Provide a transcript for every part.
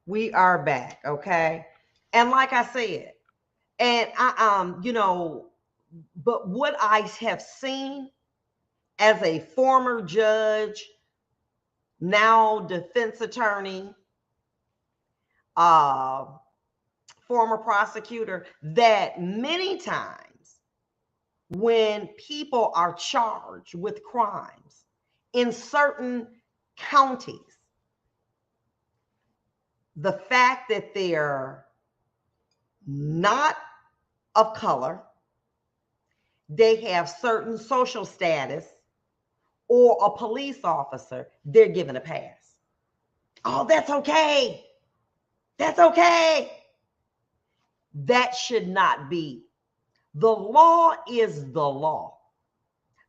We are back, okay? And like I said, and but what I have seen as a former judge, now defense attorney, uh, former prosecutor, that many times when people are charged with crimes in certain counties, the fact that they're not of color, they have certain social status, or a police officer, they're given a pass. Oh, that's okay. That's okay. That should not be. The law is the law.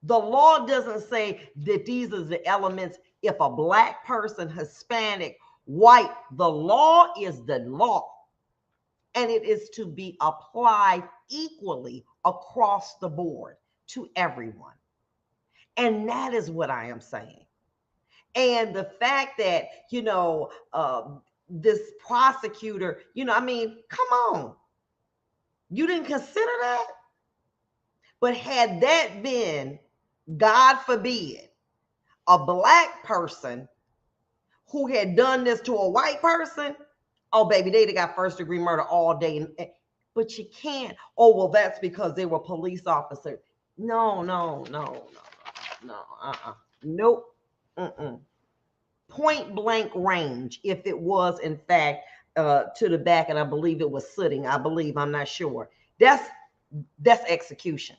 The law doesn't say that these are the elements. If a black person, Hispanic, white, the law is the law. And it is to be applied equally across the board to everyone. And that is what I am saying. And the fact that, this prosecutor, come on. You didn't consider that? But had that been, God forbid, a black person who had done this to a white person, oh, baby, they'd have got first degree murder all day. But you can't. Oh, well, that's because they were police officers. No. Nope. Point blank range, if it was in fact to the back, and I believe it was sitting. I'm not sure. That's execution.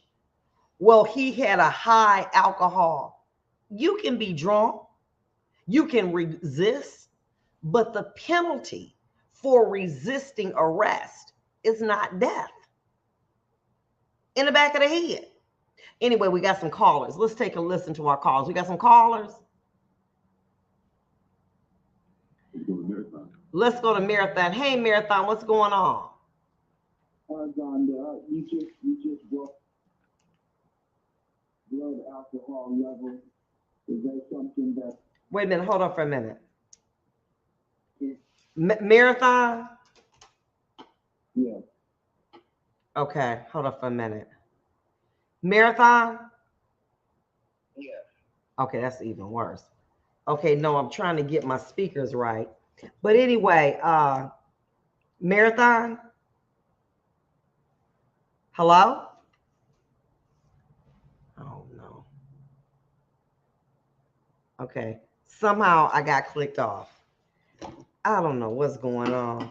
Well, he had a high alcohol. You can be drunk, you can resist, but the penalty for resisting arrest is not death. In the back of the head. Anyway, we got some callers. Let's take a listen to our calls. We got some callers. Let's go to Marathon. Hey, Marathon, what's going on? You just brought blood alcohol level. Is that something that? Wait a minute. Hold on for a minute. Marathon? Yeah. Okay, hold on for a minute. Marathon? Yeah. Okay, that's even worse. Okay, no, I'm trying to get my speakers right. But anyway, Marathon? Hello? Oh, no. Okay, somehow I got clicked off. I don't know what's going on.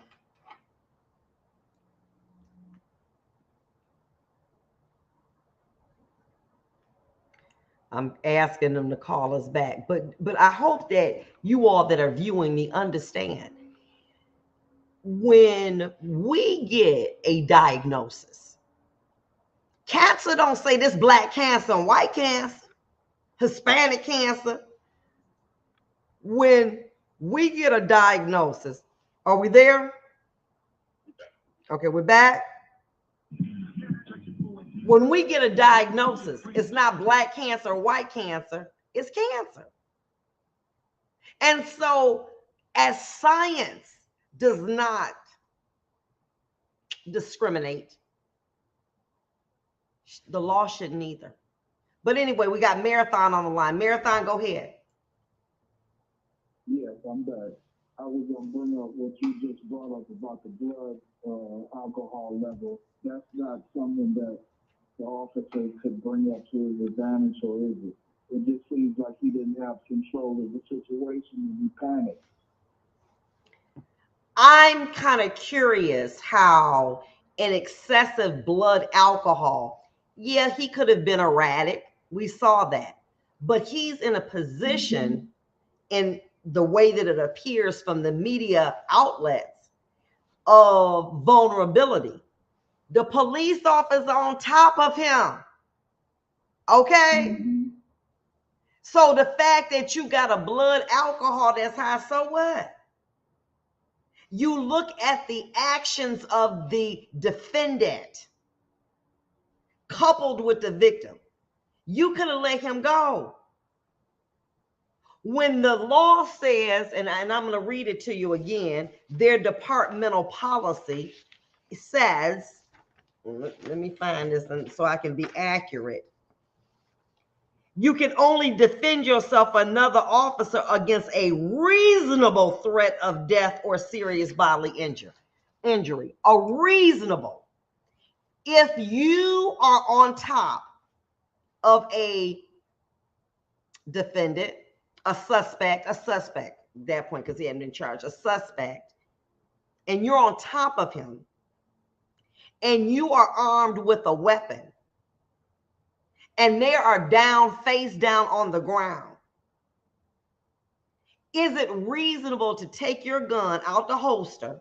I'm asking them to call us back. But I hope that you all that are viewing me understand. When we get a diagnosis, cancer don't say this black cancer and white cancer, Hispanic cancer. When we get a diagnosis, are we there? Okay, we're back. When we get a diagnosis, it's not black cancer or white cancer, it's cancer. And so, as science does not discriminate, the law shouldn't either. But anyway, we got Marathon on the line. Marathon, go ahead. Yes, I'm back. I was going to bring up what you just brought up about the blood alcohol level. That's not something that the officer could bring up to his advantage, or is it? It just seems like he didn't have control of the situation and he panicked. I'm kind of curious how an excessive blood alcohol, yeah, he could have been erratic. We saw that. But he's in a position in the way that it appears from the media outlets of vulnerability. The police officer on top of him. Okay? So the fact that you got a blood alcohol that's high, so what? You look at the actions of the defendant coupled with the victim. You could have let him go. When the law says, and I'm going to read it to you again, their departmental policy says, let me find this so I can be accurate. You can only defend yourself or another officer against a reasonable threat of death or serious bodily injury. A reasonable. If you are on top of a defendant, a suspect at that point, because he hadn't been charged, a suspect, and you're on top of him, and you are armed with a weapon, and they are down, face down on the ground, is it reasonable to take your gun out the holster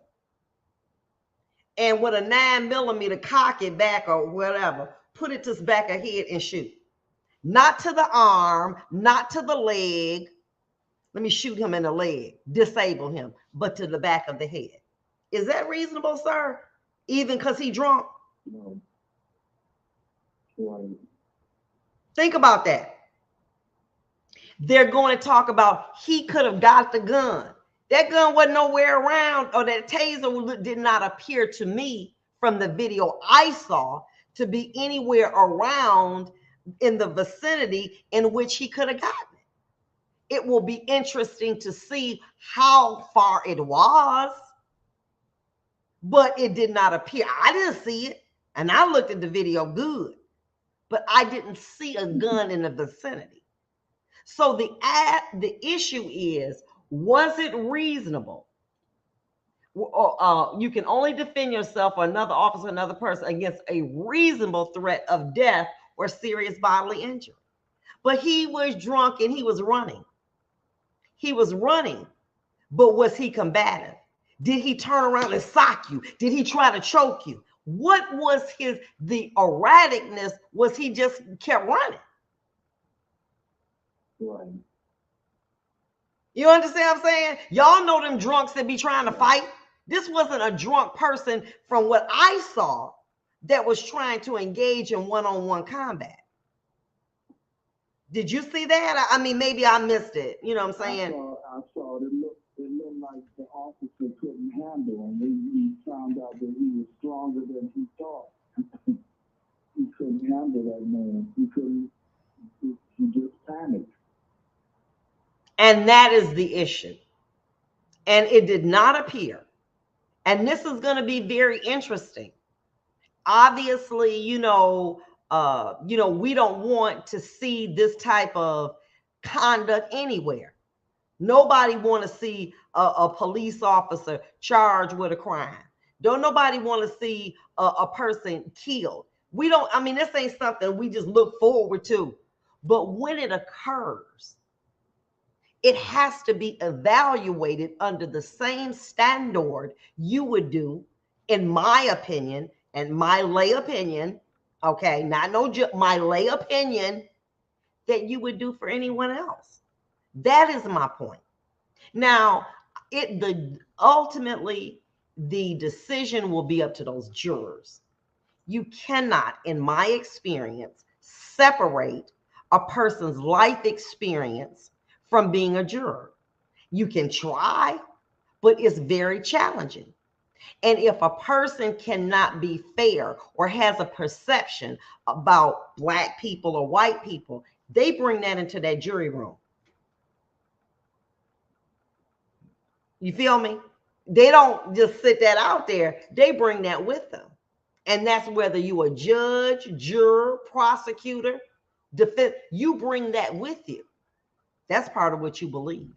and with a 9mm cock it back or whatever, put it to the back of head and shoot? Not to the arm, not to the leg. Let me shoot him in the leg, disable him, but to the back of the head. Is that reasonable, sir? Even because he drunk? No. Right. Think about that. They're going to talk about he could have got the gun. That gun wasn't nowhere around, or that taser did not appear to me from the video I saw to be anywhere around in the vicinity in which he could have gotten it. It will be interesting to see how far it was, but it did not appear. I didn't see it, and I looked at the video good, but I didn't see a gun in the vicinity. So the issue is, was it reasonable? You can only defend yourself or another officer, another person against a reasonable threat of death or serious bodily injury. But he was drunk and he was running. He was running, but was he combative? Did he turn around and sock you? Did he try to choke you? What was the erraticness? Was he just kept running? Right. You understand what I'm saying? Y'all know them drunks that be trying to fight. This wasn't a drunk person from what I saw that was trying to engage in one-on-one combat. Did you see that? I mean, maybe I missed it. You know what I'm saying? I saw it. It looked like the officer couldn't handle him. He found out that he was stronger than he thought. He couldn't handle that man. He just panicked. And that is the issue. And it did not appear. And this is going to be very interesting. Obviously, we don't want to see this type of conduct anywhere. Nobody want to see a police officer charged with a crime. Don't nobody want to see a person killed. This ain't something we just look forward to. But when it occurs, it has to be evaluated under the same standard you would do, in my opinion, and my lay opinion, okay, my lay opinion, that you would do for anyone else. That is my point. Now, ultimately, the decision will be up to those jurors. You cannot, in my experience, separate a person's life experience from being a juror. You can try, but it's very challenging. And if a person cannot be fair or has a perception about Black people or white people, they bring that into that jury room. You feel me? They don't just sit that out there. They bring that with them. And that's whether you a judge, juror, prosecutor, defense, you bring that with you. That's part of what you believe.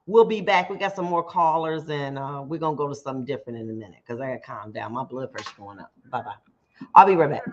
We'll be back. We got some more callers, and we're going to go to something different in a minute because I got to calm down. My blood pressure going up. Bye-bye. I'll be right back.